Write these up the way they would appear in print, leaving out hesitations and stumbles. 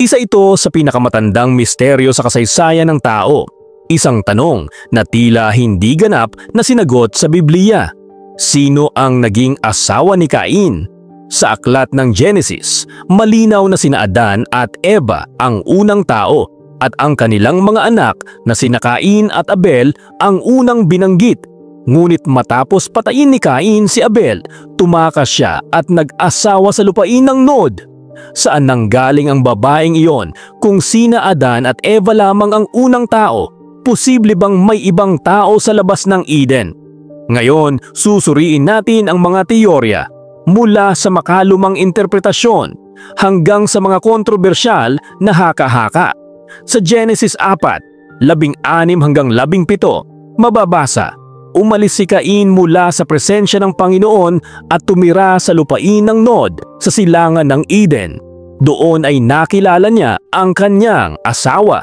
Isa ito sa pinakamatandang misteryo sa kasaysayan ng tao. Isang tanong na tila hindi ganap na sinagot sa Biblia. Sino ang naging asawa ni Cain? Sa aklat ng Genesis, malinaw na sina Adan at Eva ang unang tao at ang kanilang mga anak na sina Cain at Abel ang unang binanggit. Ngunit matapos patayin ni Cain si Abel, tumakas siya at nag-asawa sa lupain ng Nod. Saan nanggaling ang babaeng iyon kung sina Adan at Eva lamang ang unang tao? Posible bang may ibang tao sa labas ng Eden? Ngayon, susuriin natin ang mga teorya mula sa makalumang interpretasyon hanggang sa mga kontrobersyal na haka-haka. Sa Genesis 4, 16 hanggang 17, mababasa, umalis si Cain mula sa presensya ng Panginoon at tumira sa lupain ng Nod sa silangan ng Eden. Doon ay nakilala niya ang kanyang asawa.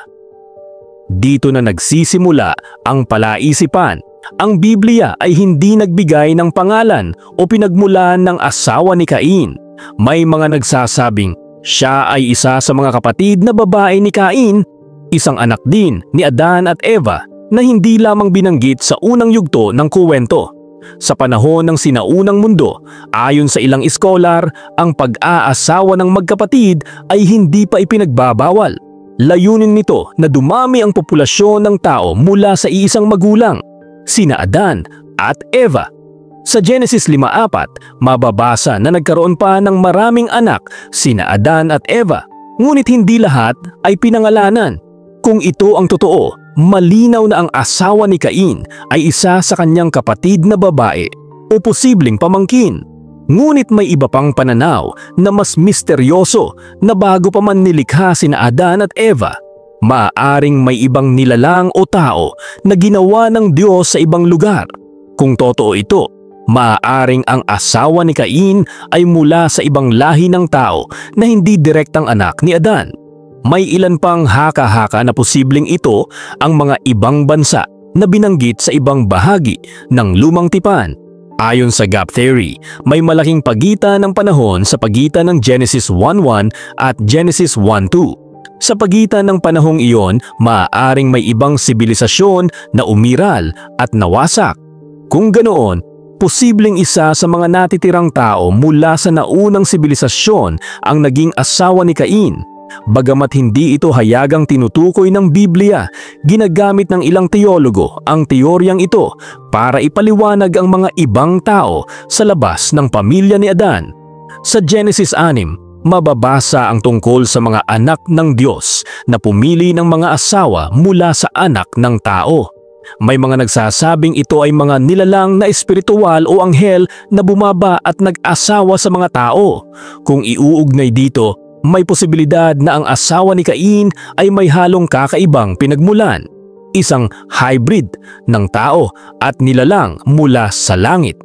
Dito na nagsisimula ang palaisipan. Ang Biblia ay hindi nagbigay ng pangalan o pinagmulan ng asawa ni Cain. May mga nagsasabing siya ay isa sa mga kapatid na babae ni Cain, isang anak din ni Adan at Eva na hindi lamang binanggit sa unang yugto ng kuwento. Sa panahon ng sinaunang mundo, ayon sa ilang iskolar, ang pag-aasawa ng magkapatid ay hindi pa ipinagbabawal. Layunin nito na dumami ang populasyon ng tao mula sa iisang magulang, sina Adan at Eva. Sa Genesis 5:4, mababasa na nagkaroon pa ng maraming anak sina Adan at Eva, ngunit hindi lahat ay pinangalanan. Kung ito ang totoo, malinaw na ang asawa ni Cain ay isa sa kanyang kapatid na babae o posibleng pamangkin. Ngunit may iba pang pananaw na mas misteryoso na bago pa man nilikha sina Adan at Eva, maaaring may ibang nilalang o tao na ginawa ng Diyos sa ibang lugar. Kung totoo ito, maaaring ang asawa ni Cain ay mula sa ibang lahi ng tao na hindi direktang anak ni Adan. May ilan pang haka-haka na posibleng ito ang mga ibang bansa na binanggit sa ibang bahagi ng lumang tipan. Ayon sa gap theory, may malaking pagitan ng panahon sa pagitan ng Genesis 1:1 at Genesis 1:2. Sa pagitan ng panahong iyon, maaaring may ibang sibilisasyon na umiral at nawasak. Kung ganoon, posibleng isa sa mga natitirang tao mula sa naunang sibilisasyon ang naging asawa ni Cain. Bagamat hindi ito hayagang tinutukoy ng Biblia, ginagamit ng ilang teologo ang teoryang ito para ipaliwanag ang mga ibang tao sa labas ng pamilya ni Adan. Sa Genesis 6, mababasa ang tungkol sa mga anak ng Diyos na pumili ng mga asawa mula sa anak ng tao. May mga nagsasabing ito ay mga nilalang na espiritual o anghel na bumaba at nag-asawa sa mga tao. Kung iuugnay dito, may posibilidad na ang asawa ni Cain ay may halong kakaibang pinagmulan, isang hybrid ng tao at nilalang mula sa langit.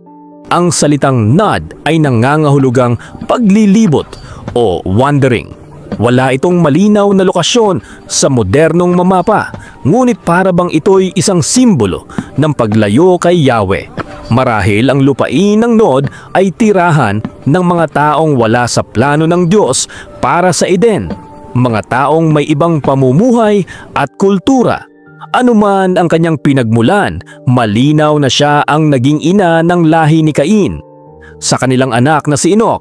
Ang salitang Nod ay nangangahulugang paglilibot o wandering. Wala itong malinaw na lokasyon sa modernong mamapa, ngunit para bang ito'y isang simbolo ng paglayo kay Yahweh. Marahil ang lupain ng Nod ay tirahan ng mga taong wala sa plano ng Diyos para sa Eden, mga taong may ibang pamumuhay at kultura. Anuman ang kanyang pinagmulan, malinaw na siya ang naging ina ng lahi ni Cain. Sa kanilang anak na si Enoch,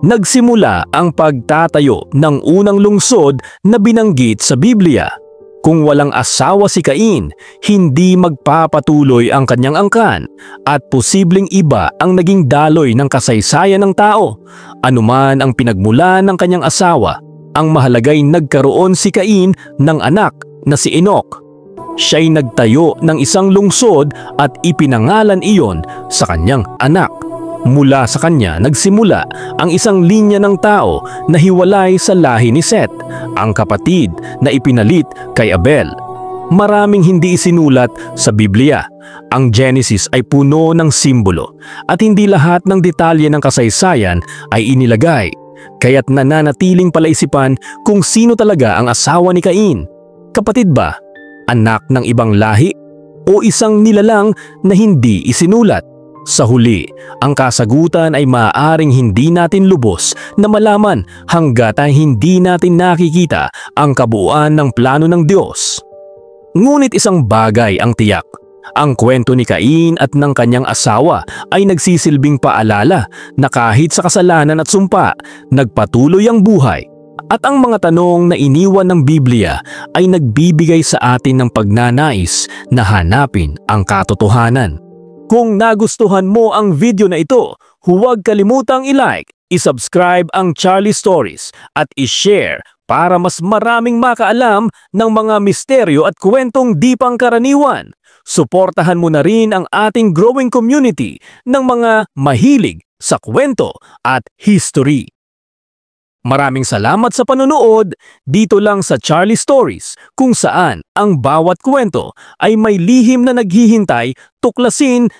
nagsimula ang pagtatayo ng unang lungsod na binanggit sa Biblia. Kung walang asawa si Cain, hindi magpapatuloy ang kanyang angkan at posibleng iba ang naging daloy ng kasaysayan ng tao. Anuman ang pinagmulan ng kanyang asawa, ang mahalagay nagkaroon si Cain ng anak na si Enoch. Siya'y nagtayo ng isang lungsod at ipinangalan iyon sa kanyang anak. Mula sa kanya nagsimula ang isang linya ng tao na hiwalay sa lahi ni Seth, ang kapatid na ipinalit kay Abel. Maraming hindi isinulat sa Biblia. Ang Genesis ay puno ng simbolo at hindi lahat ng detalye ng kasaysayan ay inilagay. Kaya't nananatiling palaisipan kung sino talaga ang asawa ni Cain. Kapatid ba? Anak ng ibang lahi? O isang nilalang na hindi isinulat? Sa huli, ang kasagutan ay maaaring hindi natin lubos na malaman hanggat ay hindi natin nakikita ang kabuuan ng plano ng Diyos. Ngunit isang bagay ang tiyak. Ang kwento ni Cain at ng kanyang asawa ay nagsisilbing paalala na kahit sa kasalanan at sumpa, nagpatuloy ang buhay. At ang mga tanong na iniwan ng Biblia ay nagbibigay sa atin ng pagnanais na hanapin ang katotohanan. Kung nagustuhan mo ang video na ito, huwag kalimutang i-like, i-subscribe ang Charlie Stories at i-share para mas maraming makaalam ng mga misteryo at kwentong di pangkaraniwan. Suportahan mo na rin ang ating growing community ng mga mahilig sa kwento at history. Maraming salamat sa panonood dito lang sa Charlie Stories, kung saan ang bawat kwento ay may lihim na naghihintay tuklasin